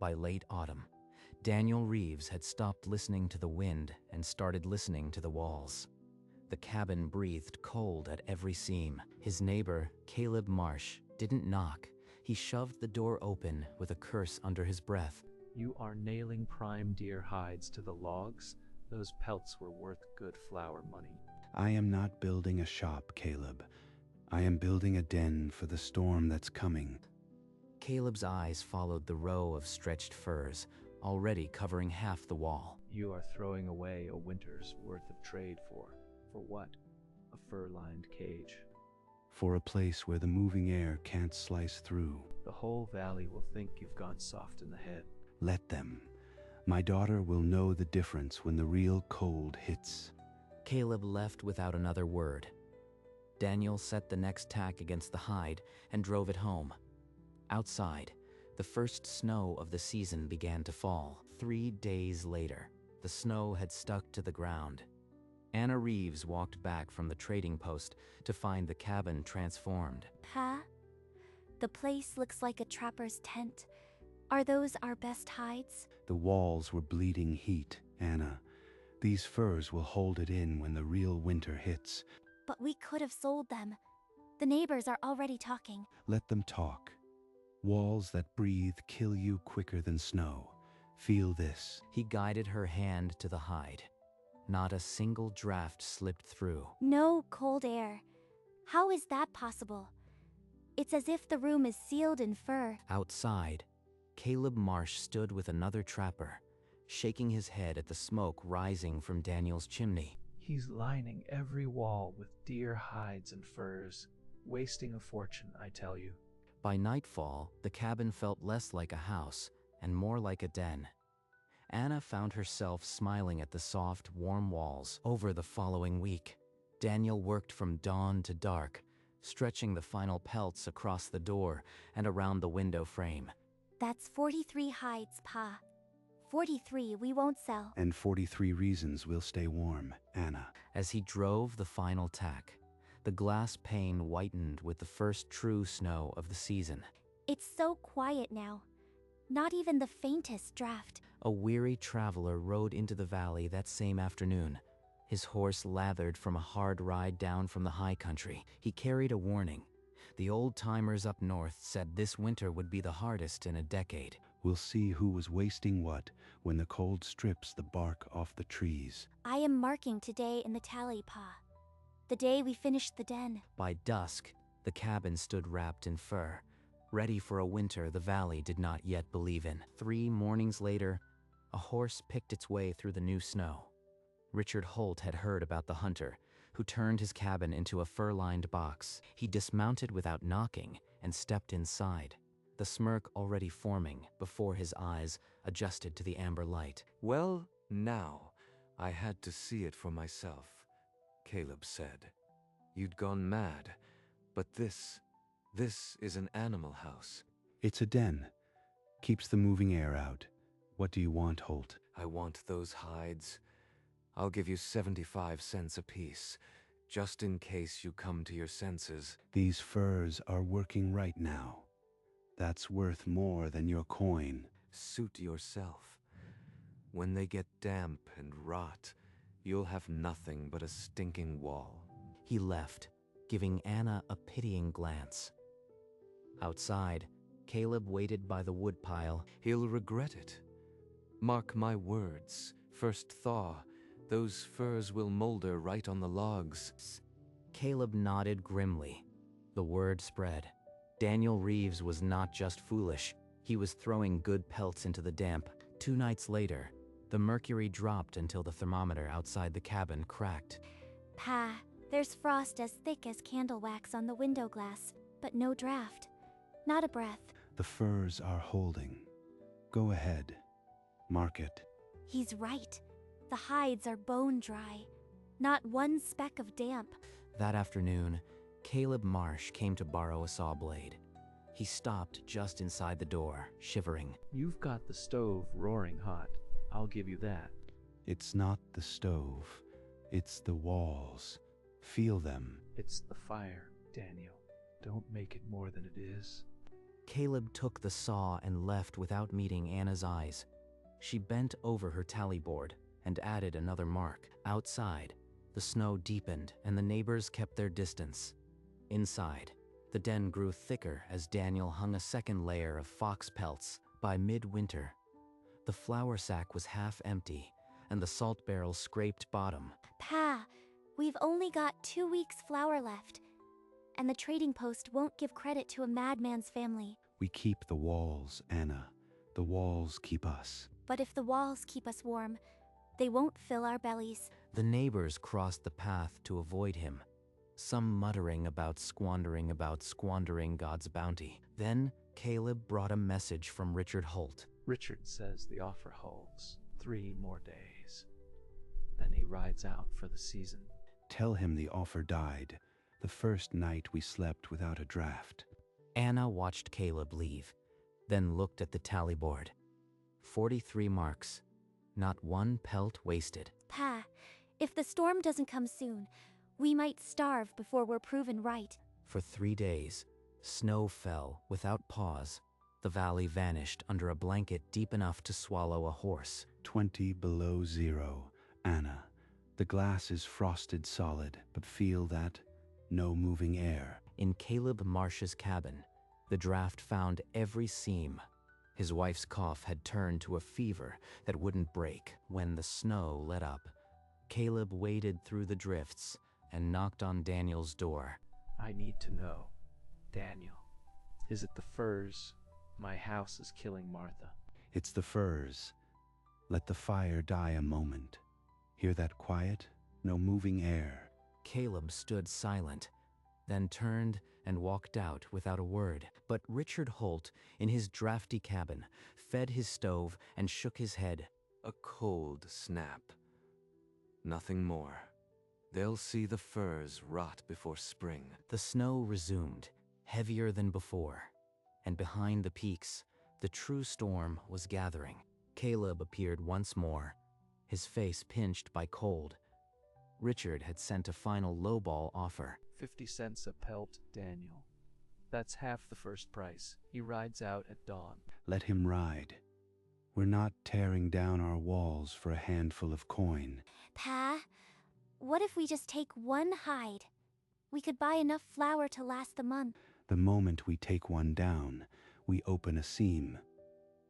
By late autumn, Daniel Reeves had stopped listening to the wind and started listening to the walls. The cabin breathed cold at every seam. His neighbor, Caleb Marsh, didn't knock. He shoved the door open with a curse under his breath. You are nailing prime deer hides to the logs? Those pelts were worth good flour money. I am not building a shop, Caleb. I am building a den for the storm that's coming. Caleb's eyes followed the row of stretched furs, already covering half the wall. You are throwing away a winter's worth of trade for what? A fur-lined cage. For a place where the moving air can't slice through. The whole valley will think you've gone soft in the head. Let them. My daughter will know the difference when the real cold hits. Caleb left without another word. Daniel set the next tack against the hide and drove it home. Outside, the first snow of the season began to fall. 3 days later, the snow had stuck to the ground. Anna Reeves walked back from the trading post to find the cabin transformed. Pa? The place looks like a trapper's tent. Are those our best hides? The walls were bleeding heat, Anna. These furs will hold it in when the real winter hits. But we could have sold them. The neighbors are already talking. Let them talk. Walls that breathe kill you quicker than snow. Feel this. He guided her hand to the hide. Not a single draft slipped through. No cold air. How is that possible? It's as if the room is sealed in fur. Outside, Caleb Marsh stood with another trapper, shaking his head at the smoke rising from Daniel's chimney. He's lining every wall with deer hides and furs. Wasting a fortune, I tell you. By nightfall, the cabin felt less like a house and more like a den. Anna found herself smiling at the soft, warm walls over the following week. Daniel worked from dawn to dark, stretching the final pelts across the door and around the window frame. That's 43 hides, Pa. 43 we won't sell. And 43 reasons we'll stay warm, Anna. As he drove the final tack, the glass pane whitened with the first true snow of the season. It's so quiet now. Not even the faintest draft. A weary traveler rode into the valley that same afternoon. His horse lathered from a hard ride down from the high country. He carried a warning. The old-timers up north said this winter would be the hardest in a decade. We'll see who was wasting what when the cold strips the bark off the trees. I am marking today in the tally, Pa. The day we finished the den. By dusk, the cabin stood wrapped in fur, ready for a winter the valley did not yet believe in. 3 mornings later, a horse picked its way through the new snow. Richard Holt had heard about the hunter, who turned his cabin into a fur-lined box. He dismounted without knocking and stepped inside, the smirk already forming before his eyes adjusted to the amber light. "Well, now, I had to see it for myself," Caleb said. "You'd gone mad, but this is an animal house." It's a den. Keeps the moving air out. What do you want, Holt? "I want those hides. I'll give you 75 cents apiece, just in case you come to your senses." These furs are working right now. That's worth more than your coin. "Suit yourself. When they get damp and rot, you'll have nothing but a stinking wall." He left, giving Anna a pitying glance. Outside, Caleb waited by the woodpile. "He'll regret it. Mark my words. First thaw, those furs will molder right on the logs." Caleb nodded grimly. The word spread. Daniel Reeves was not just foolish. He was throwing good pelts into the damp. 2 nights later, the mercury dropped until the thermometer outside the cabin cracked. Pa, there's frost as thick as candle wax on the window glass, but no draft. Not a breath. The furs are holding. Go ahead. Mark it. He's right. The hides are bone dry. Not one speck of damp. That afternoon, Caleb Marsh came to borrow a saw blade. He stopped just inside the door, shivering. You've got the stove roaring hot. I'll give you that. It's not the stove. It's the walls. Feel them. It's the fire, Daniel. Don't make it more than it is. Caleb took the saw and left without meeting Anna's eyes. She bent over her tally board and added another mark. Outside, the snow deepened and the neighbors kept their distance. Inside, the den grew thicker as Daniel hung a second layer of fox pelts. By midwinter, the flour sack was half empty and the salt barrel scraped bottom. Pa, we've only got 2 weeks flour left, and the trading post won't give credit to a madman's family. We keep the walls, Anna. The walls keep us. But if the walls keep us warm, they won't fill our bellies. The neighbors crossed the path to avoid him, some muttering about squandering God's bounty. Then Caleb brought a message from Richard Holt. Richard says the offer holds 3 more days. Then he rides out for the season. Tell him the offer died the first night we slept without a draft. Anna watched Caleb leave, then looked at the tally board. 43 marks. Not one pelt wasted. Pa, if the storm doesn't come soon, we might starve before we're proven right. For 3 days, snow fell without pause. The valley vanished under a blanket deep enough to swallow a horse. 20 below zero, Anna. The glass is frosted solid, but feel that? No moving air. In Caleb Marsh's cabin, the draft found every seam. His wife's cough had turned to a fever that wouldn't break. When the snow let up, Caleb waded through the drifts and knocked on Daniel's door. I need to know, Daniel, is it the furs? My house is killing Martha. It's the furs. Let the fire die a moment. Hear that quiet? No moving air. Caleb stood silent, then turned and walked out without a word. But Richard Holt, in his drafty cabin, fed his stove and shook his head. A cold snap. Nothing more. They'll see the furs rot before spring. The snow resumed, heavier than before, and behind the peaks, the true storm was gathering. Caleb appeared once more, his face pinched by cold. Richard had sent a final lowball offer. 50 cents a pelt, Daniel. That's half the first price. He rides out at dawn. Let him ride. We're not tearing down our walls for a handful of coin. Pa, what if we just take 1 hide? We could buy enough flour to last the month. The moment we take one down, we open a seam.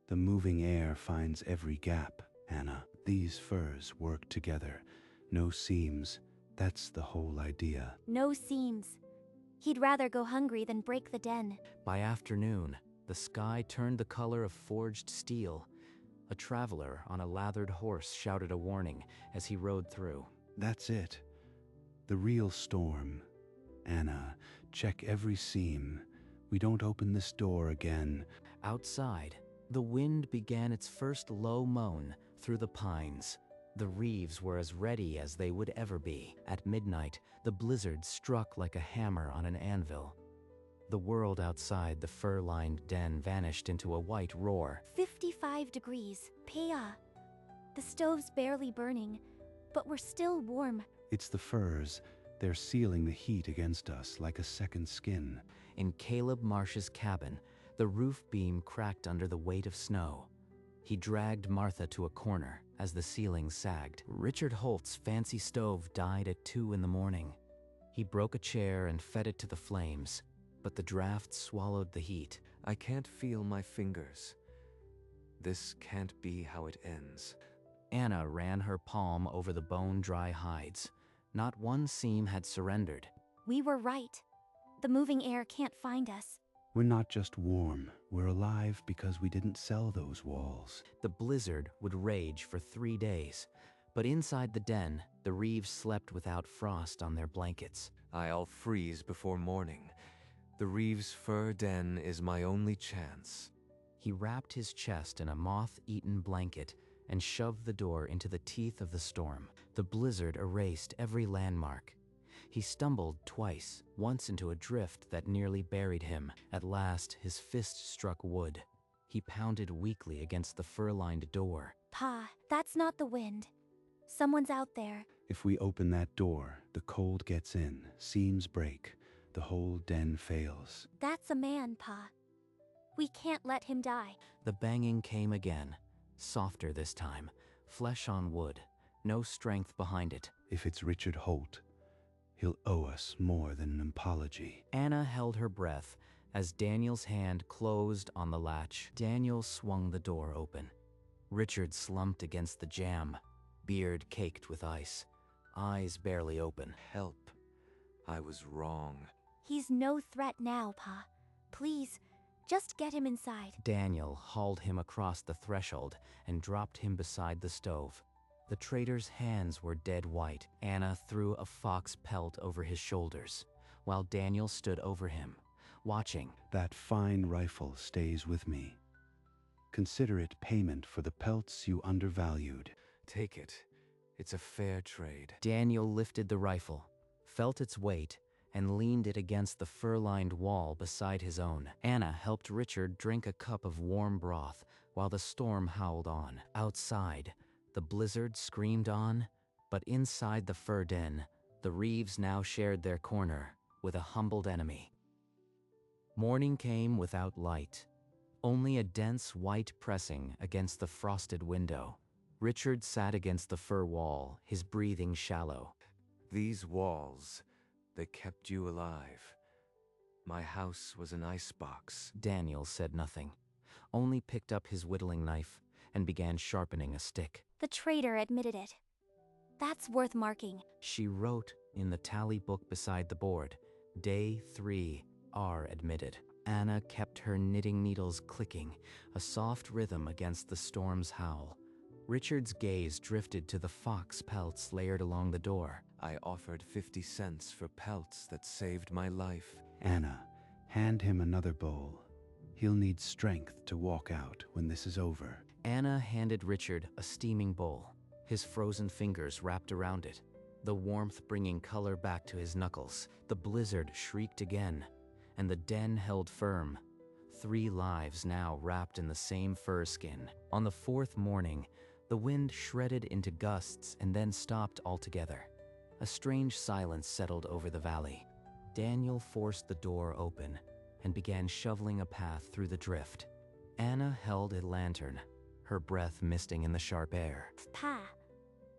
The moving air finds every gap, Anna. These furs work together. No seams. That's the whole idea. No seams. He'd rather go hungry than break the den. By afternoon, the sky turned the color of forged steel. A traveler on a lathered horse shouted a warning as he rode through. That's it. The real storm. Anna, check every seam. We don't open this door again. Outside, the wind began its first low moan through the pines. The reeves were as ready as they would ever be. At midnight, the blizzard struck like a hammer on an anvil. The world outside the fur-lined den vanished into a white roar. 55 degrees. Pa, the stove's barely burning, but we're still warm. It's the furs. They're sealing the heat against us like a second skin. In Caleb Marsh's cabin, the roof beam cracked under the weight of snow. He dragged Martha to a corner as the ceiling sagged. Richard Holt's fancy stove died at 2 in the morning. He broke a chair and fed it to the flames, but the draft swallowed the heat. I can't feel my fingers. This can't be how it ends. Anna ran her palm over the bone-dry hides. Not one seam had surrendered. We were right. The moving air can't find us. We're not just warm. We're alive because we didn't sell those walls. The blizzard would rage for 3 days, but inside the den, the reeves slept without frost on their blankets. I'll freeze before morning. The Reeves fur den is my only chance. He wrapped his chest in a moth-eaten blanket and shoved the door into the teeth of the storm. The blizzard erased every landmark. He stumbled twice, once into a drift that nearly buried him. At last, his fist struck wood. He pounded weakly against the fur-lined door. Pa, that's not the wind. Someone's out there. If we open that door, the cold gets in, seams break, the whole den fails. That's a man, Pa. We can't let him die. The banging came again, softer this time, flesh on wood, no strength behind it. If it's Richard Holt, he'll owe us more than an apology. Anna held her breath as Daniel's hand closed on the latch. Daniel swung the door open. Richard slumped against the jamb, beard caked with ice, eyes barely open. Help. I was wrong. He's no threat now, Pa. Please, just get him inside. Daniel hauled him across the threshold and dropped him beside the stove. The trader's hands were dead white. Anna threw a fox pelt over his shoulders, while Daniel stood over him, watching. That fine rifle stays with me. Consider it payment for the pelts you undervalued. Take it. It's a fair trade. Daniel lifted the rifle, felt its weight, and leaned it against the fur-lined wall beside his own. Anna helped Richard drink a cup of warm broth while the storm howled on. Outside, the blizzard screamed on, but inside the fur den, the Reeves now shared their corner with a humbled enemy. Morning came without light, only a dense white pressing against the frosted window. Richard sat against the fur wall, his breathing shallow. These walls, they kept you alive. My house was an icebox. Daniel said nothing, only picked up his whittling knife and began sharpening a stick. The traitor admitted it. That's worth marking. She wrote in the tally book beside the board, Day 3, R admitted. Anna kept her knitting needles clicking, a soft rhythm against the storm's howl. Richard's gaze drifted to the fox pelts layered along the door. I offered 50 cents for pelts that saved my life. Anna, hand him another bowl. He'll need strength to walk out when this is over. Anna handed Richard a steaming bowl, his frozen fingers wrapped around it, the warmth bringing color back to his knuckles. The blizzard shrieked again, and the den held firm. 3 lives now wrapped in the same fur skin. On the 4th morning, the wind shredded into gusts and then stopped altogether. A strange silence settled over the valley. Daniel forced the door open and began shoveling a path through the drift. Anna held a lantern, her breath misting in the sharp air. Pa,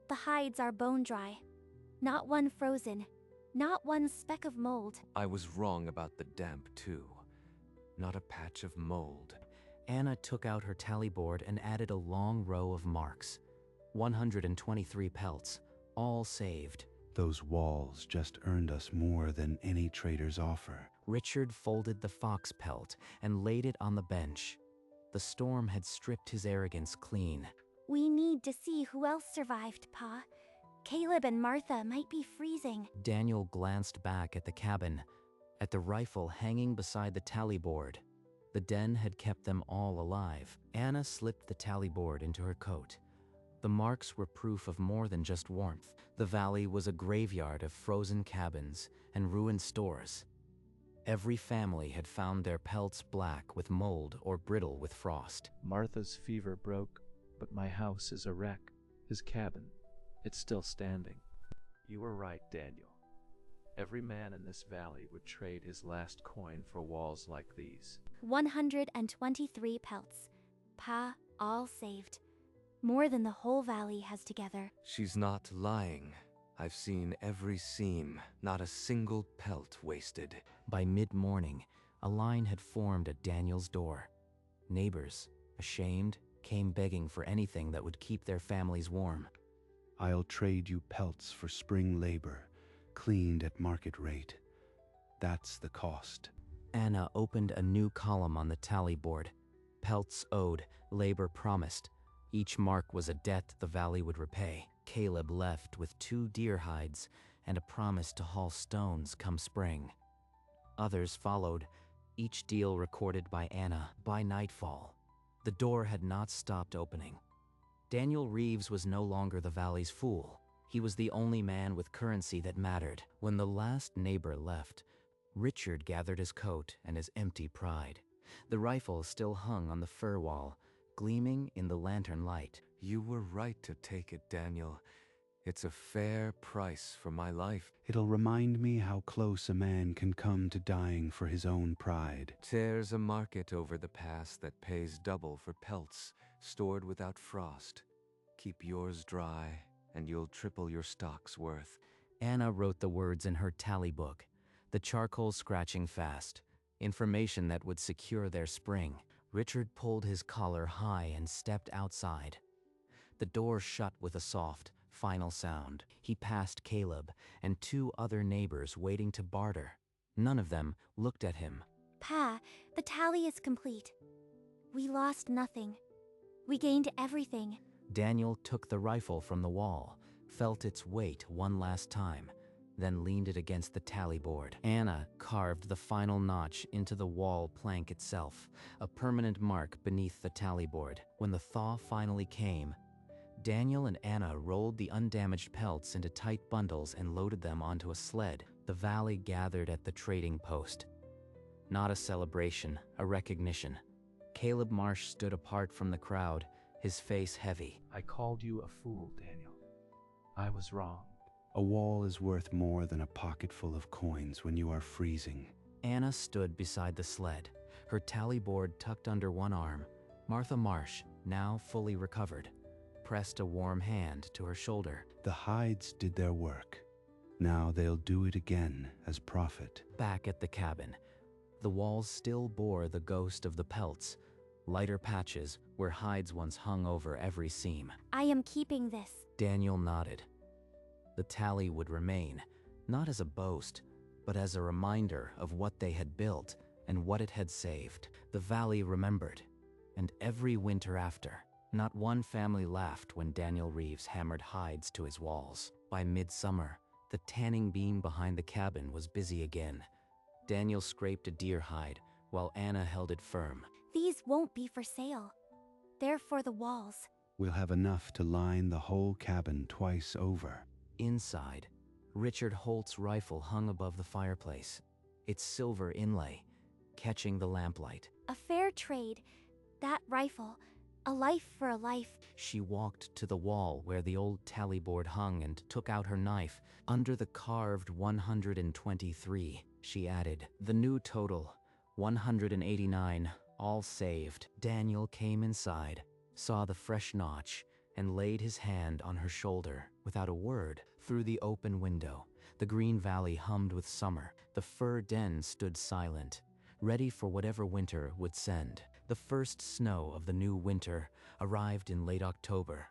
the hides are bone dry. Not one frozen. Not one speck of mold. I was wrong about the damp, too. Not a patch of mold. Anna took out her tally board and added a long row of marks. 123 pelts, all saved. Those walls just earned us more than any trader's offer. Richard folded the fox pelt and laid it on the bench. The storm had stripped his arrogance clean. We need to see who else survived, Pa. Caleb and Martha might be freezing. Daniel glanced back at the cabin, at the rifle hanging beside the tally board. The den had kept them all alive. Anna slipped the tally board into her coat. The marks were proof of more than just warmth. The valley was a graveyard of frozen cabins and ruined stores. Every family had found their pelts black with mold or brittle with frost. Martha's fever broke, but my house is a wreck. His cabin, it's still standing. You were right, Daniel. Every man in this valley would trade his last coin for walls like these. 123 pelts. Pa, all saved. More than the whole valley has together. She's not lying. I've seen every seam, not a single pelt wasted. By mid-morning, a line had formed at Daniel's door. Neighbors, ashamed, came begging for anything that would keep their families warm. I'll trade you pelts for spring labor, cleaned at market rate. That's the cost. Anna opened a new column on the tally board. Pelts owed, labor promised. Each mark was a debt the valley would repay. Caleb left with 2 deer hides and a promise to haul stones come spring. Others followed, each deal recorded by Anna. By nightfall, the door had not stopped opening. Daniel Reeves was no longer the valley's fool. He was the only man with currency that mattered. When the last neighbor left, Richard gathered his coat and his empty pride. The rifle still hung on the fur wall, gleaming in the lantern light. You were right to take it, Daniel. It's a fair price for my life. It'll remind me how close a man can come to dying for his own pride. There's a market over the pass that pays double for pelts stored without frost. Keep yours dry, and you'll triple your stock's worth. Anna wrote the words in her tally book, the charcoal scratching fast, information that would secure their spring. Richard pulled his collar high and stepped outside. The door shut with a soft, final sound. He passed Caleb and 2 other neighbors waiting to barter. None of them looked at him. Pa, the tally is complete. We lost nothing. We gained everything. Daniel took the rifle from the wall, felt its weight one last time, then leaned it against the tally board. Anna carved the final notch into the wall plank itself, a permanent mark beneath the tally board. When the thaw finally came, Daniel and Anna rolled the undamaged pelts into tight bundles and loaded them onto a sled. The valley gathered at the trading post. Not a celebration, a recognition. Caleb Marsh stood apart from the crowd, his face heavy. I called you a fool, Daniel. I was wrong. A wall is worth more than a pocket full of coins when you are freezing. Anna stood beside the sled, her tally board tucked under one arm. Martha Marsh, now fully recovered, pressed a warm hand to her shoulder. The hides did their work. Now they'll do it again as profit. Back at the cabin, the walls still bore the ghost of the pelts, lighter patches where hides once hung over every seam. I am keeping this. Daniel nodded. The tally would remain, not as a boast, but as a reminder of what they had built and what it had saved. The valley remembered, and every winter after, not one family laughed when Daniel Reeves hammered hides to his walls. By midsummer, the tanning beam behind the cabin was busy again. Daniel scraped a deer hide while Anna held it firm. These won't be for sale. They're for the walls. We'll have enough to line the whole cabin twice over. Inside, Richard Holt's rifle hung above the fireplace, its silver inlay catching the lamplight. A fair trade. That rifle. A life for a life. She walked to the wall where the old tally board hung and took out her knife. Under the carved 123, she added, the new total, 189, all saved. Daniel came inside, saw the fresh notch, and laid his hand on her shoulder. Without a word, through the open window, the green valley hummed with summer. The fur den stood silent, ready for whatever winter would send. The first snow of the new winter arrived in late October,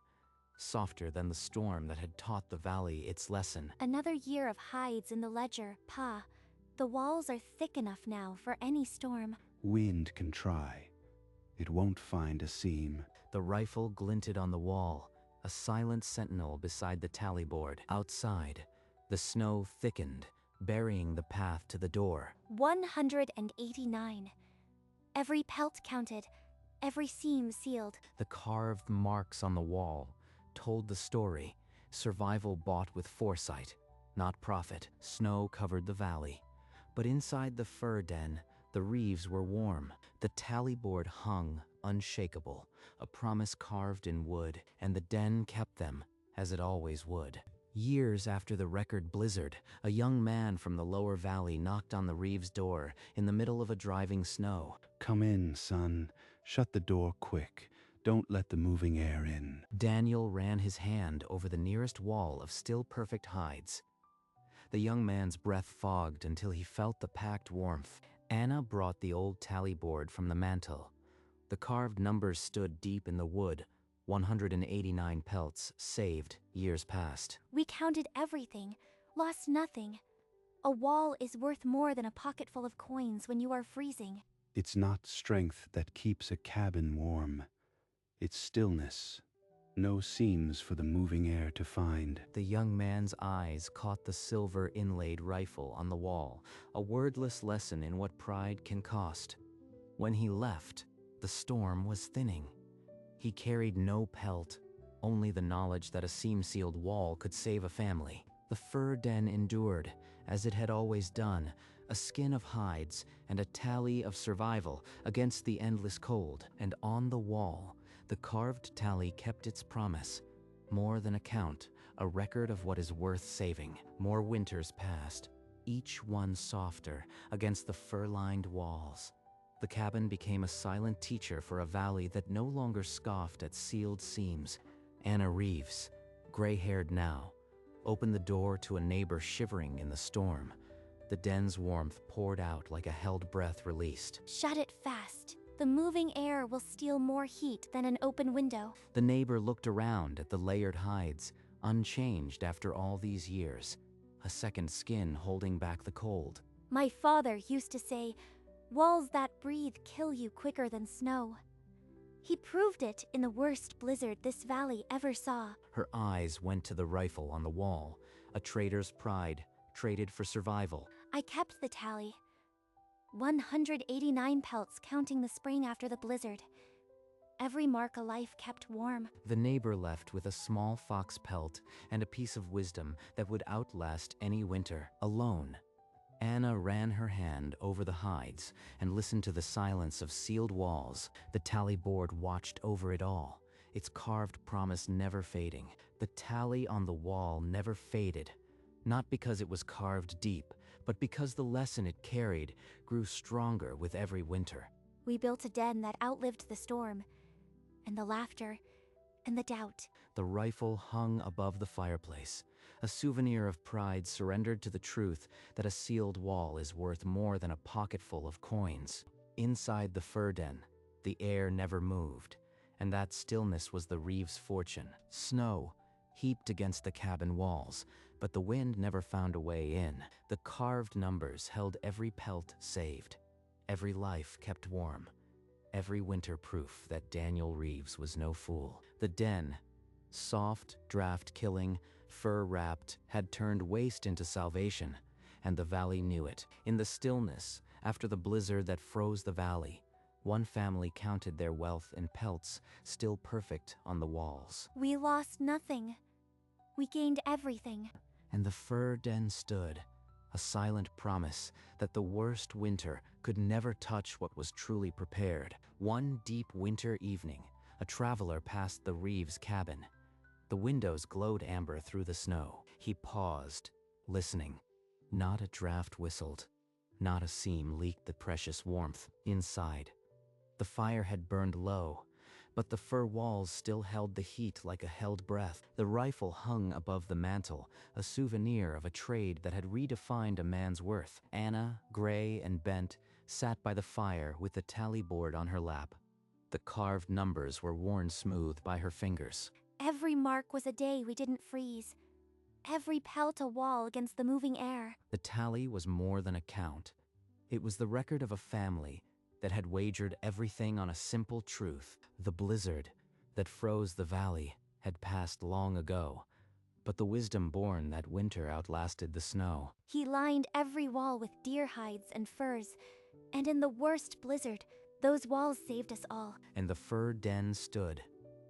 softer than the storm that had taught the valley its lesson. Another year of hides in the ledger, Pa. The walls are thick enough now for any storm. Wind can try. It won't find a seam. The rifle glinted on the wall, a silent sentinel beside the tally board. Outside, the snow thickened, burying the path to the door. 189. Every pelt counted, every seam sealed. The carved marks on the wall told the story. Survival bought with foresight, not profit. Snow covered the valley, but inside the fur den, the Reeves were warm. The tally board hung unshakable, a promise carved in wood, and the den kept them, as it always would. Years after the record blizzard, a young man from the lower valley knocked on the Reeves' door in the middle of a driving snow. Come in, son. Shut the door quick. Don't let the moving air in. Daniel ran his hand over the nearest wall of still perfect hides. The young man's breath fogged until he felt the packed warmth. Anna brought the old tally board from the mantel. The carved numbers stood deep in the wood, 189 pelts, saved years past. We counted everything, lost nothing. A wall is worth more than a pocketful of coins when you are freezing. It's not strength that keeps a cabin warm. It's stillness. No seams for the moving air to find. The young man's eyes caught the silver inlaid rifle on the wall, a wordless lesson in what pride can cost. When he left, the storm was thinning. He carried no pelt, only the knowledge that a seam-sealed wall could save a family. The fur den endured, as it had always done, a skin of hides and a tally of survival against the endless cold. And on the wall, the carved tally kept its promise. More than a count, a record of what is worth saving. More winters passed, each one softer against the fur-lined walls. The cabin became a silent teacher for a valley that no longer scoffed at sealed seams. Anna Reeves, gray-haired now, opened the door to a neighbor shivering in the storm. The den's warmth poured out like a held breath released. Shut it fast. The moving air will steal more heat than an open window. The neighbor looked around at the layered hides, unchanged after all these years, a second skin holding back the cold. My father used to say, walls that breathe kill you quicker than snow. He proved it in the worst blizzard this valley ever saw. Her eyes went to the rifle on the wall, a trader's pride, traded for survival. I kept the tally. 189 pelts counting the spring after the blizzard. Every mark a life kept warm. The neighbor left with a small fox pelt and a piece of wisdom that would outlast any winter, alone. Anna ran her hand over the hides and listened to the silence of sealed walls. The tally board watched over it all, its carved promise never fading. The tally on the wall never faded, not because it was carved deep, but because the lesson it carried grew stronger with every winter. We built a den that outlived the storm, and the laughter, and the doubt. The rifle hung above the fireplace, a souvenir of pride surrendered to the truth that a sealed wall is worth more than a pocketful of coins. Inside the fur den, the air never moved, and that stillness was the Reeves' fortune. Snow heaped against the cabin walls, but the wind never found a way in. The carved numbers held every pelt saved, every life kept warm, every winter proof that Daniel Reeves was no fool. The den, soft, draft-killing, fur-wrapped, had turned waste into salvation, and the valley knew it. In the stillness, after the blizzard that froze the valley, one family counted their wealth in pelts still perfect on the walls. We lost nothing. We gained everything. And the fur den stood, a silent promise that the worst winter could never touch what was truly prepared. One deep winter evening, a traveler passed the Reeves cabin. The windows glowed amber through the snow. He paused, listening. Not a draft whistled, not a seam leaked the precious warmth. Inside, the fire had burned low, but the fur walls still held the heat like a held breath. The rifle hung above the mantel, a souvenir of a trade that had redefined a man's worth. Anna, gray and bent, sat by the fire with the tally board on her lap. The carved numbers were worn smooth by her fingers. Every mark was a day we didn't freeze. Every pelt a wall against the moving air. The tally was more than a count. It was the record of a family that had wagered everything on a simple truth. The blizzard that froze the valley had passed long ago, but the wisdom born that winter outlasted the snow. He lined every wall with deer hides and furs, and in the worst blizzard, those walls saved us all. And the fur den stood,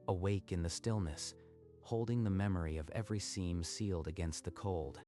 awake in the stillness, holding the memory of every seam sealed against the cold.